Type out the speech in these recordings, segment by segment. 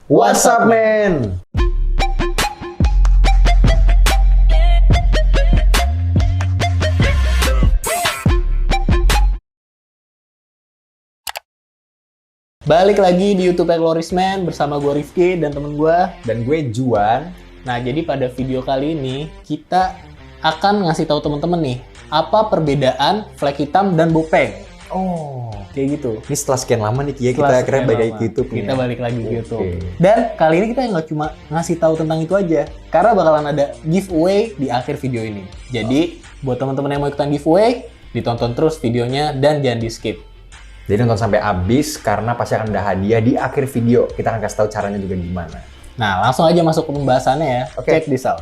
What's up, man? Balik lagi di YouTube Glorisman bersama gue Rifki dan temen gue. Dan gue Juan. Nah, jadi pada video kali ini kita akan ngasih tahu temen-temen nih apa perbedaan flag hitam dan bopeng. Oh, Kayak gitu. ini setelah sekian lama nih Kia, Setelah kita akhirnya sekian balik lama, ke YouTube nih. Kita balik lagi ke YouTube. Oke. Dan kali ini kita nggak cuma ngasih tahu tentang itu aja, karena bakalan ada giveaway di akhir video ini. Jadi buat teman-teman yang mau ikutan giveaway, ditonton terus videonya dan jangan di skip. Jadi nonton sampai habis karena pasti akan ada hadiah di akhir video. Kita akan kasih tahu caranya juga gimana. Nah, langsung aja masuk ke pembahasannya ya. Oke. Check this out.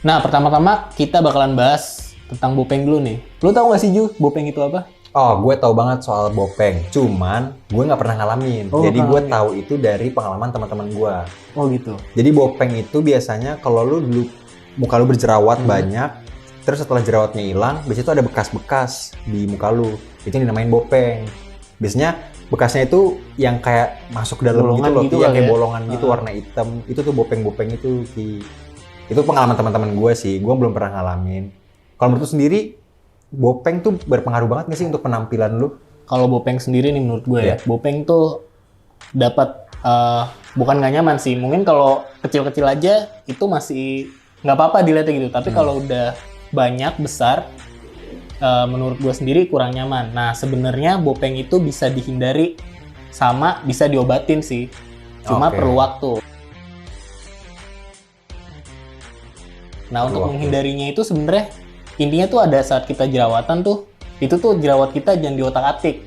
Nah, pertama-tama kita bakalan bahas tentang bopeng dulu nih. Lu tahu nggak sih, Ju, bopeng itu apa? Oh, gue tahu banget soal bopeng. Cuman gue nggak pernah ngalamin. Oh, Jadi gue ngalamin. tahu itu dari pengalaman teman-teman gue. Oh gitu. Jadi bopeng itu biasanya kalau lu dulu muka lu berjerawat banyak, terus setelah jerawatnya hilang, biasanya itu ada bekas-bekas di muka lu. Itu yang dinamain bopeng. Biasanya bekasnya itu yang kayak masuk ke dalam Bolongan gitu loh, gitu yang kali kayak ya? bolongan gitu warna hitam. Itu tuh bopeng-bopeng itu, Ki. Itu pengalaman teman-teman gue sih, gue belum pernah ngalamin. Kalau menurut lu sendiri, bopeng tuh berpengaruh banget nggak sih untuk penampilan lu? Kalau bopeng sendiri nih menurut gue ya, Iya. bopeng tuh dapat bukan nggak nyaman sih. Mungkin kalau kecil-kecil aja itu masih nggak apa-apa dilihatnya gitu. Tapi kalau udah banyak besar, menurut gue sendiri kurang nyaman. Nah, sebenarnya bopeng itu bisa dihindari sama bisa diobatin sih. Cuma Oke. perlu waktu. Nah, Perlu untuk waktu. menghindarinya itu sebenarnya intinya tuh ada saat kita jerawatan tuh, itu tuh jerawat kita jangan diotak-atik.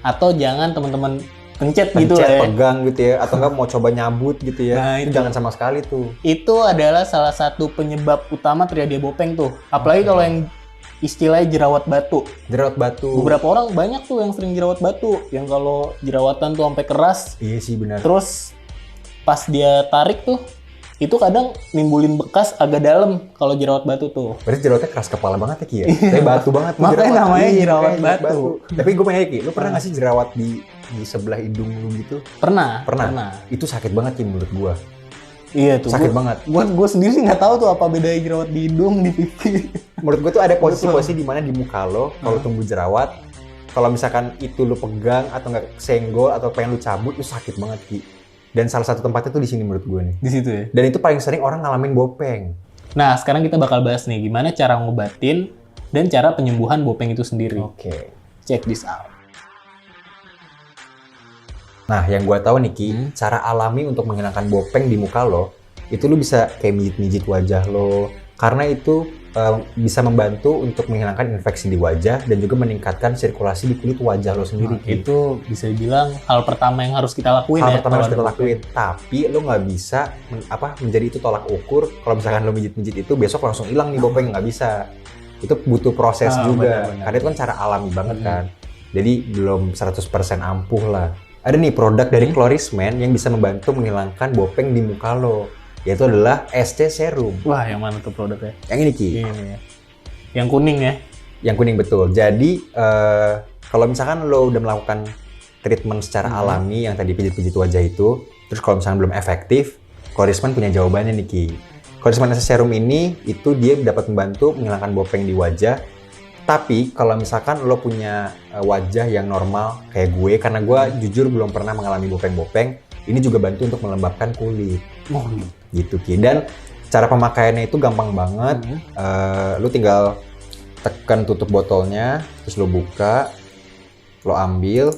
Atau jangan teman-teman pencet gitu Pencet, lah ya. pegang gitu ya, atau enggak mau coba nyabut gitu ya. Nah, itu itu. jangan sama sekali tuh. Itu adalah salah satu penyebab utama terjadi bopeng tuh. Apalagi Oke. kalau yang istilahnya jerawat batu. Jerawat batu. Beberapa orang banyak tuh yang sering jerawat batu. Yang kalau jerawatan tuh sampai keras, Iya sih benar. terus pas dia tarik tuh, itu kadang nimbulin bekas agak dalam kalau jerawat batu tuh. Berarti jerawatnya keras kepala banget ya Ki ya? Tapi batu banget tuh Makanya jerawat. namanya Iya, jerawat kayak batu. Tapi gue pengen nanya Ki, lu pernah nggak sih jerawat di sebelah hidung lu gitu? Pernah? Pernah. Itu sakit banget Ki menurut gue. Iya tuh. Sakit banget. Gue sendiri nggak tau tuh apa bedanya jerawat di hidung, di pipi. Menurut gue tuh ada posisi-posisi di mana di muka lo kalau tumbuh jerawat, kalau misalkan itu lu pegang atau nggak senggol atau pengen lu cabut, itu sakit banget Ki. Dan salah satu tempatnya tuh di sini menurut gue nih. Di situ ya. Dan itu paling sering orang ngalamin bopeng. Nah, sekarang kita bakal bahas nih gimana cara ngobatin dan cara penyembuhan bopeng itu sendiri. Oke. Check this out. Nah, yang gue tahu nih Ki, cara alami untuk menghilangkan bopeng di muka lo, itu lu bisa kayak mijit-mijit wajah lo, karena itu bisa membantu untuk menghilangkan infeksi di wajah dan juga meningkatkan sirkulasi di kulit wajah lo sendiri. Nah, Ki. itu bisa dibilang hal pertama yang harus kita lakuin Hal ya. pertama kalau harus kita ada lakuin, tapi lo nggak bisa menjadi itu tolak ukur. Kalau misalkan lo mijit-mijit itu besok langsung hilang nih bopeng, nggak bisa. Itu butuh proses juga, benar-benar. karena itu kan cara alami banget kan. Jadi belum 100% ampuh lah. Ada nih produk dari Glorisman yang bisa membantu menghilangkan bopeng di muka lo, yaitu adalah SC Serum. Wah, yang mana tuh produknya? Yang ini Ki, Ini ya. Yang kuning ya. yang kuning betul. Jadi kalau misalkan lo udah melakukan treatment secara alami yang tadi pijit-pijit wajah itu, terus kalau misalkan belum efektif, Glorisman punya jawabannya nih Ki. Glorisman SC Serum ini itu dia dapat membantu menghilangkan bopeng di wajah. Tapi kalau misalkan lo punya wajah yang normal kayak gue, karena gue jujur belum pernah mengalami bopeng-bopeng, ini juga bantu untuk melembabkan kulit. Oh, Gitu Ki. Dan cara pemakaiannya itu gampang banget. Lo tinggal tekan tutup botolnya, terus lo buka, lo ambil,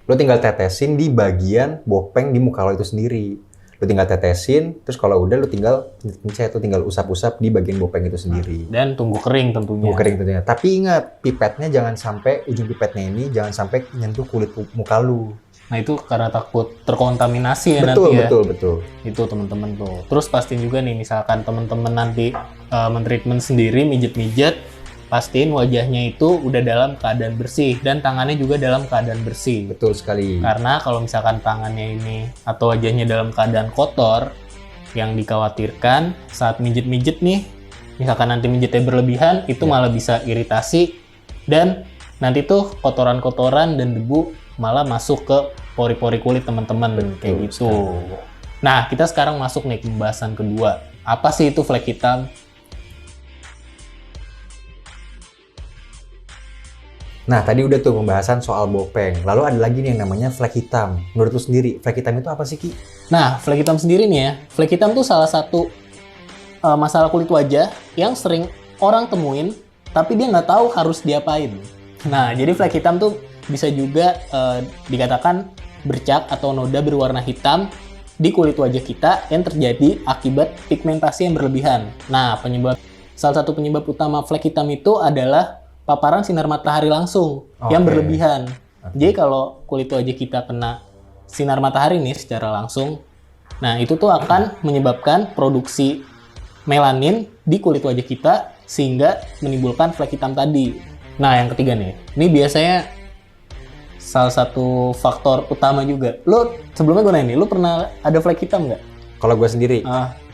lo tinggal tetesin di bagian bopeng di muka lo itu sendiri. Lo tinggal tetesin, terus kalau udah lo tinggal pencet, lo tinggal usap-usap di bagian bopeng itu sendiri. dan tunggu kering tentunya. Tunggu kering tentunya. Tapi ingat, pipetnya jangan sampai, ujung pipetnya ini jangan sampai nyentuh kulit muka lu. Nah, itu karena takut terkontaminasi ya Betul, nanti ya. betul. Itu teman-teman tuh. Terus pastiin juga nih, misalkan teman-teman nanti men-treatment sendiri, mijet-mijet, pastiin wajahnya itu udah dalam keadaan bersih dan tangannya juga dalam keadaan bersih. Betul sekali. Karena kalau misalkan tangannya ini atau wajahnya dalam keadaan kotor, yang dikhawatirkan saat mijet-mijet nih, misalkan nanti mijetnya berlebihan, itu malah bisa iritasi dan nanti tuh kotoran-kotoran dan debu malah masuk ke pori-pori kulit teman-teman kayak gitu. Nah, kita sekarang masuk nih ke pembahasan kedua. Apa sih itu flek hitam? Nah, tadi udah tuh pembahasan soal bopeng. Lalu ada lagi nih yang namanya flek hitam. Menurut lu sendiri, flek hitam itu apa sih, Ki? Nah, flek hitam sendiri nih ya. Flek hitam tuh salah satu masalah kulit wajah yang sering orang temuin, tapi dia nggak tahu harus diapain. Nah, jadi flek hitam tuh bisa juga dikatakan bercak atau noda berwarna hitam di kulit wajah kita yang terjadi akibat pigmentasi yang berlebihan. Nah, salah satu penyebab utama flek hitam itu adalah paparan sinar matahari langsung yang berlebihan. Jadi kalau kulit wajah kita kena sinar matahari nih secara langsung, nah itu tuh akan menyebabkan produksi melanin di kulit wajah kita sehingga menimbulkan flek hitam tadi. Nah, yang ketiga nih, ini biasanya salah satu faktor utama juga. Lu sebelumnya gue nanya nih, lu pernah ada flek hitam nggak? Kalau gue sendiri,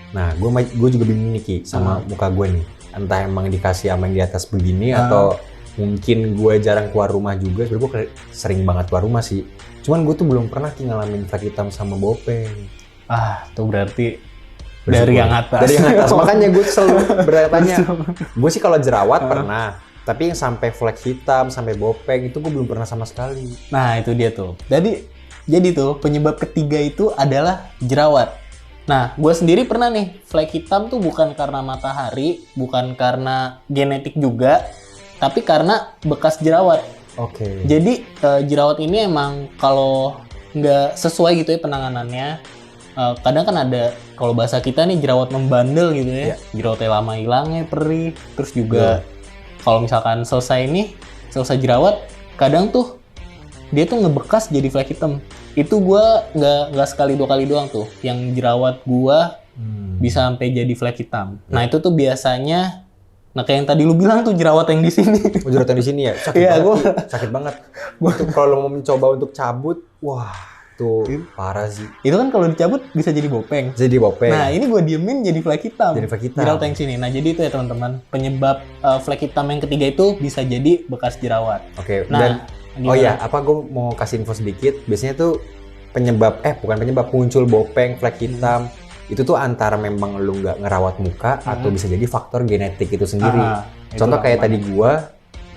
nah gue juga bingung nih, Ki, sama muka gue nih. Entah emang dikasih sama yang di atas begini atau mungkin gue jarang keluar rumah juga. Sebenernya gue sering banget keluar rumah sih. Cuman gue tuh belum pernah Ki ngalamin flek hitam sama bopeng. Tuh berarti dari yang atas. Dari yang atas. Makanya gue selalu bertanya. Gue sih kalau jerawat pernah. Tapi yang sampai flek hitam, sampai bopeng itu gue belum pernah sama sekali. Nah, itu dia tuh. Jadi tuh penyebab ketiga itu adalah jerawat. Nah, gue sendiri pernah nih, flek hitam tuh bukan karena matahari, bukan karena genetik juga, tapi karena bekas jerawat. Oke. Jadi, jerawat ini emang kalau nggak sesuai gitu ya penanganannya, kadang kan ada, kalau bahasa kita nih jerawat membandel gitu ya. Jerawatnya lama hilangnya, perih, terus juga kalau misalkan selesai jerawat, kadang tuh dia tuh ngebekas jadi flek hitam. Itu gue nggak sekali 2 kali doang tuh yang jerawat gue bisa sampai jadi flek hitam. Nah itu tuh biasanya, nah kayak yang tadi lu bilang tuh jerawat yang di sini. Jerawat yang di sini ya, sakit banget. Sakit banget. Kalau mau mencoba untuk cabut, wah tuh parah sih. Itu kan kalau dicabut bisa jadi bopeng. Jadi bopeng. Nah ini gue diemin jadi flek hitam. Jadi flek hitam. Jerawat yang sini. Nah jadi itu ya teman-teman, penyebab flek hitam yang ketiga itu bisa jadi bekas jerawat. Oke. Nah, dan gue mau kasih info sedikit. Biasanya tuh muncul bopeng, flek hitam itu tuh antara memang lu nggak ngerawat muka atau bisa jadi faktor genetik itu sendiri. Contoh kayak tadi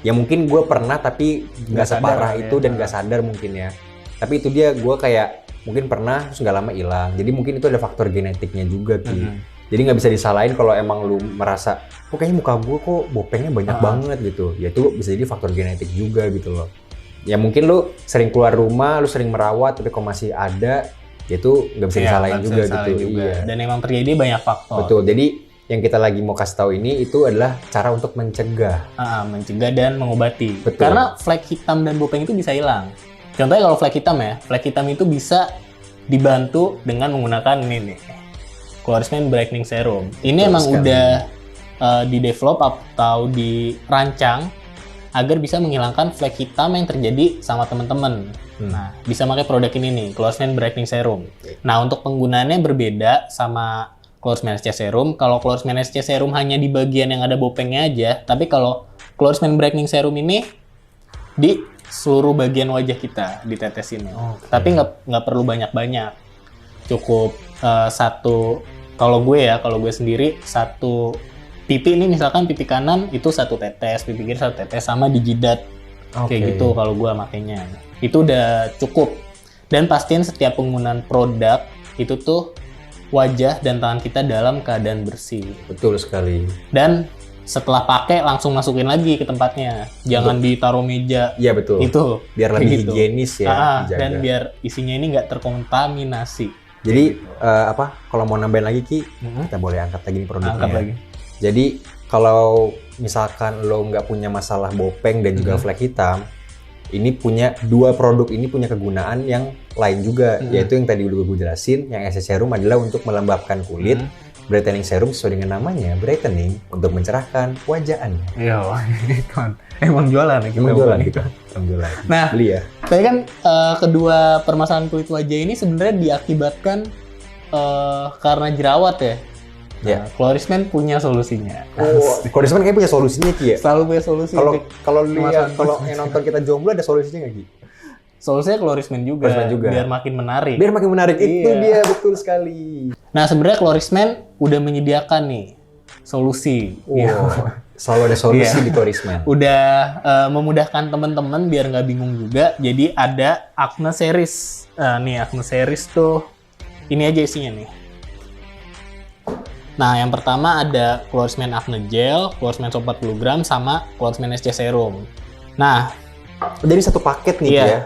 ya mungkin gue pernah tapi nggak separah itu dan nggak sadar mungkin ya. Tapi itu dia, gue kayak mungkin pernah terus nggak lama hilang. Jadi mungkin itu ada faktor genetiknya juga Ki. Jadi nggak bisa disalahin kalau emang lu merasa kayaknya muka gue kok bopengnya banyak banget gitu. Ya itu bisa jadi faktor genetik juga gitu loh. Ya mungkin lu sering keluar rumah, lu sering merawat, tapi kalau masih ada, ya itu nggak bisa disalahin juga gitu. Iya. Dan emang terjadi banyak faktor. Betul. Jadi yang kita lagi mau kasih tahu ini itu adalah cara untuk mencegah. Mencegah dan mengobati. Betul. Karena flek hitam dan bopeng itu bisa hilang. Contohnya kalau flek hitam ya, flek hitam itu bisa dibantu dengan menggunakan ini nih, Colorescent Brightening Serum. Ini emang udah di-develop atau dirancang agar bisa menghilangkan flek hitam yang terjadi sama teman-teman. Nah, bisa pakai produk ini nih, Colorescent Brightening Serum. Nah, untuk penggunaannya berbeda sama Colorescent SC Serum. Kalau Colorescent SC Serum hanya di bagian yang ada bopengnya aja, tapi kalau Colorescent Brightening Serum ini di seluruh bagian wajah kita ditetesin. Tapi nggak perlu banyak-banyak. Cukup kalau gue sendiri satu pipi ini, misalkan pipi kanan itu 1 tetes, pipi kiri 1 tetes, sama di jidat. Kayak gitu kalau gue makainya. Itu udah cukup. Dan pastiin setiap penggunaan produk itu tuh wajah dan tangan kita dalam keadaan bersih. Betul sekali. Dan setelah pakai langsung masukin lagi ke tempatnya. Jangan ditaruh meja. Iya betul. Itu. Biar lebih higienis ya. Dan biar isinya ini nggak terkontaminasi. Jadi kalau mau nambahin lagi Ki, kita boleh angkat lagi nih produknya. Angkat lagi. Jadi kalau misalkan lo nggak punya masalah bopeng dan juga flek hitam, ini punya 2 produk ini punya kegunaan yang lain juga, yaitu yang tadi udah gue jelasin. Yang SC Serum adalah untuk melembabkan kulit, Brightening Serum sesuai dengan namanya, brightening, untuk mencerahkan wajah Anda. Iya, emang jualan ya kita. Emang jualan. Nah, beli ya. Tapi kan kedua permasalahan kulit wajah ini sebenarnya diakibatkan karena jerawat ya. Nah, Colorescent punya solusinya. Colorescent kayaknya punya solusinya Ki ya. Selalu punya solusi. Kalau yang nonton kita jomblo ada solusinya nggak Ki? solusinya Chlorismen juga, Chlorismen juga. biar makin menarik. Biar makin menarik, itu Iya. dia betul sekali. Nah sebenarnya Chlorismen udah menyediakan nih solusi. Iya. Selalu ada solusi Iya. di Chlorismen. Udah memudahkan teman-teman biar nggak bingung juga. Jadi ada Acne Series. Nih Acne Series tuh ini aja isinya nih. Nah yang pertama ada Chlorismen Acne Gel, Chlorismen Soap 40 gram, sama Chlorismen SC Serum. Nah Jadi satu paket nih Iya. ya.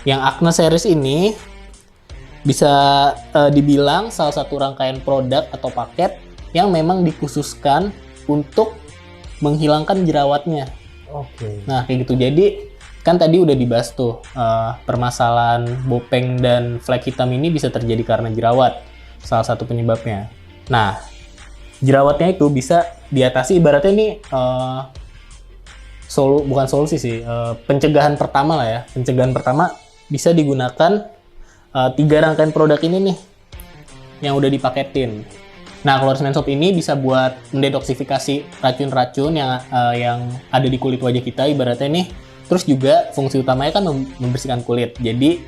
yang Acne Series ini bisa dibilang salah satu rangkaian produk atau paket yang memang dikhususkan untuk menghilangkan jerawatnya. Oke. Nah, kayak gitu. Jadi, kan tadi udah dibahas tuh, permasalahan bopeng dan flek hitam ini bisa terjadi karena jerawat, salah satu penyebabnya. Nah, jerawatnya itu bisa diatasi, ibaratnya nih, bukan solusi sih, pencegahan pertama lah ya. Pencegahan pertama bisa digunakan 3 rangkaian produk ini nih, yang udah dipaketin. Nah, Chlorismen Soap ini bisa buat mendetoksifikasi racun-racun yang ada di kulit wajah kita, ibaratnya nih. Terus juga fungsi utamanya kan membersihkan kulit. Jadi,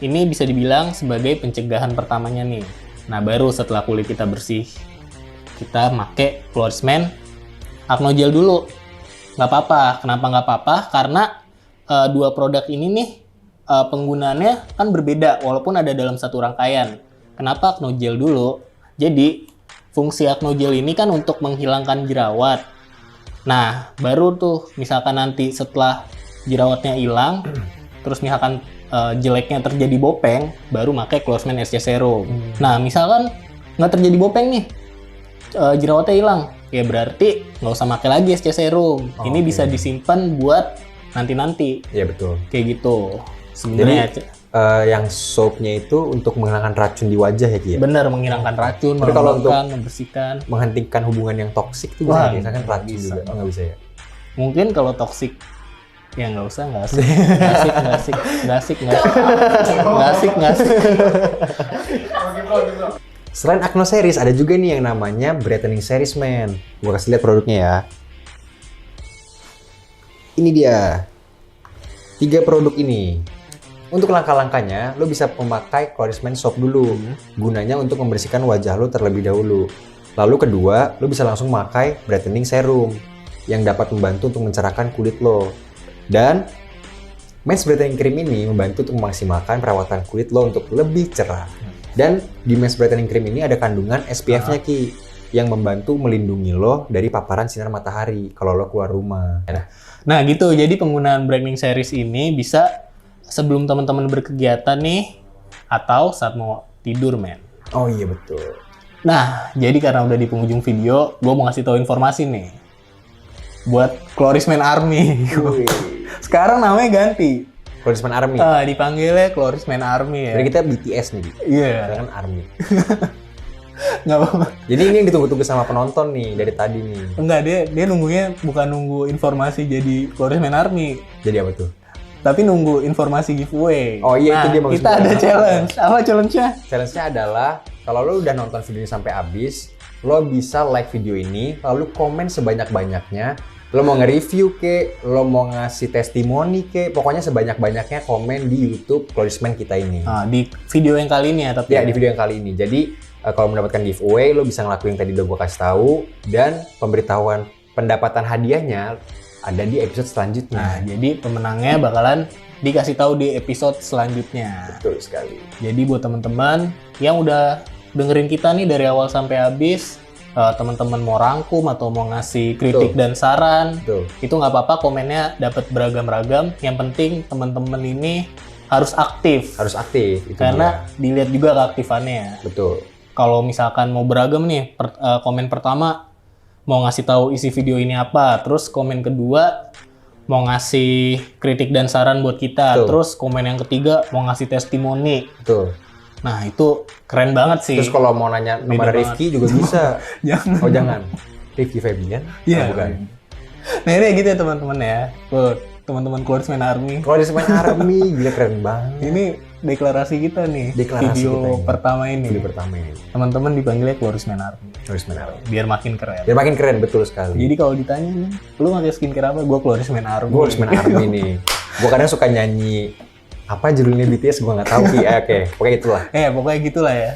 ini bisa dibilang sebagai pencegahan pertamanya nih. Nah, baru setelah kulit kita bersih, kita pakai Chlorismen Acne Gel dulu. Nggak apa-apa. Kenapa nggak apa-apa? Karena 2 produk ini nih, penggunaannya kan berbeda, walaupun ada dalam satu rangkaian. Kenapa Acne Gel dulu? Jadi, fungsi Acne Gel ini kan untuk menghilangkan jerawat. Nah, baru tuh misalkan nanti setelah jerawatnya hilang, terus misalkan jeleknya terjadi bopeng, baru pakai Chlorismen SC Serum. Nah, misalkan nggak terjadi bopeng nih, jerawatnya hilang, ya berarti nggak usah pakai lagi SC Serum. Ini Oke. bisa disimpan buat nanti-nanti, Iya betul. kayak gitu. Sebenarnya Yang soapnya itu untuk menghilangkan racun di wajah ya Ki ya? benar menghilangkan racun, Tapi kalau melembabkan, membersihkan. Menghentikan hubungan yang toksik tuh Wah, bisa misalkan nggak racun bisa. juga. Oh nggak bisa ya? Mungkin kalau toksik ya nggak usah, nggak asik, nggak asik. Selain Acne Series, ada juga nih yang namanya Brightening Series, men. Gua kasih lihat produknya ya. Ini dia. 3 produk ini. Untuk langkah-langkahnya, lo bisa memakai Chlorismen Soap dulu. Gunanya untuk membersihkan wajah lo terlebih dahulu. Lalu kedua, lo bisa langsung memakai Brightening Serum yang dapat membantu untuk mencerahkan kulit lo. Dan Men's Brightening Cream ini membantu untuk memaksimalkan perawatan kulit lo untuk lebih cerah. Dan di Men's Brightening Cream ini ada kandungan SPF-nya Ki, yang membantu melindungi lo dari paparan sinar matahari kalau lo keluar rumah. Nah gitu, jadi penggunaan Brightening Series ini bisa sebelum teman-teman berkegiatan nih, atau saat mau tidur, men. Oh iya betul. Nah, jadi karena udah di penghujung video, gue mau ngasih tahu informasi nih. Buat Chlorismen Army. Sekarang namanya ganti. Chlorismen Army. Dipanggilnya Chlorismen Army ya. Jadi kita BTS nih, Ki. Iya, Kita kan Army. nggak apa-apa. Jadi ini yang ditunggu-tunggu sama penonton nih dari tadi nih. Enggak, dia nunggunya bukan nunggu informasi jadi Chlorismen Army, Jadi apa tuh? tapi nunggu informasi giveaway. Oh iya, itu Nah, dia maksudnya. kita ada challenge. Apa challenge-nya? Challenge-nya adalah kalau lo udah nonton video ini sampai habis, lo bisa like video ini, lalu komen sebanyak-banyaknya. Lo mau nge-review ke, lo mau ngasih testimoni ke, pokoknya sebanyak-banyaknya komen di YouTube Chlorismen kita ini. Nah, di video yang kali ini ya, tapi Ya, di video yang kali ini. Jadi, kalau mendapatkan giveaway, lo bisa ngelakuin yang tadi udah gue kasih tahu, dan pemberitahuan pendapatan hadiahnya ada di episode Nah, selanjutnya. jadi pemenangnya bakalan dikasih tahu di episode selanjutnya. Betul sekali. Jadi buat teman-teman yang udah dengerin kita nih dari awal sampai habis, teman-teman mau rangkum atau mau ngasih kritik Betul. dan saran, Betul. itu nggak apa-apa, komennya dapat beragam-ragam. Yang penting teman-teman ini harus aktif, Harus aktif. Itu karena dia. dilihat juga keaktifannya. Betul. Kalau misalkan mau beragam nih, komen pertama mau ngasih tahu isi video ini apa, terus komen kedua mau ngasih kritik dan saran buat kita, Betul. terus komen yang ketiga mau ngasih testimoni. Betul. Nah itu keren banget sih. Terus kalau mau nanya nomor Beda Rifki juga bisa. Jangan. Oh jangan. Rifki Febian? Iya. Oh, bukan. Nah ini gitu ya teman-teman ya. Tuh, teman-teman Chlorismen Army. Chlorismen Army, gila keren banget. Ini deklarasi kita nih. Deklarasi video kita ini. pertama ini. Video pertama ini. Teman-teman dipanggilnya Chlorismen Army. Chlorismen Army. Biar makin keren. Ya makin keren, betul sekali. Jadi kalau ditanya nih, lu pakai skincare apa? Gue Chlorismen Army. Gue Chlorismen Army nih. Gue kadang suka nyanyi Apa judulnya BTS gue nggak tahu Ki. Oke, pokoknya itulah. Pokoknya gitulah ya.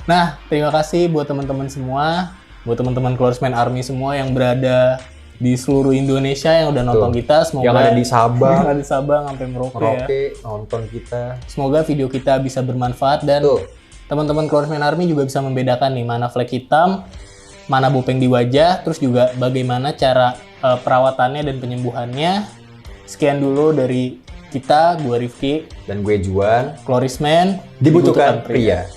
Nah, terima kasih buat teman-teman semua, buat teman-teman Cloresman Army semua yang berada di seluruh Indonesia yang udah nonton kita. Semoga Yang ada di Sabang, yang ada di Sabang sampai Merauke ya. nonton kita. Semoga video kita bisa bermanfaat dan teman-teman Cloresman Army juga bisa membedakan nih mana flek hitam, mana bopeng di wajah, terus juga bagaimana cara perawatannya dan penyembuhannya. Sekian dulu dari kita, gue Rifki dan gue Juan. Cloresman Dibutuhkan pria.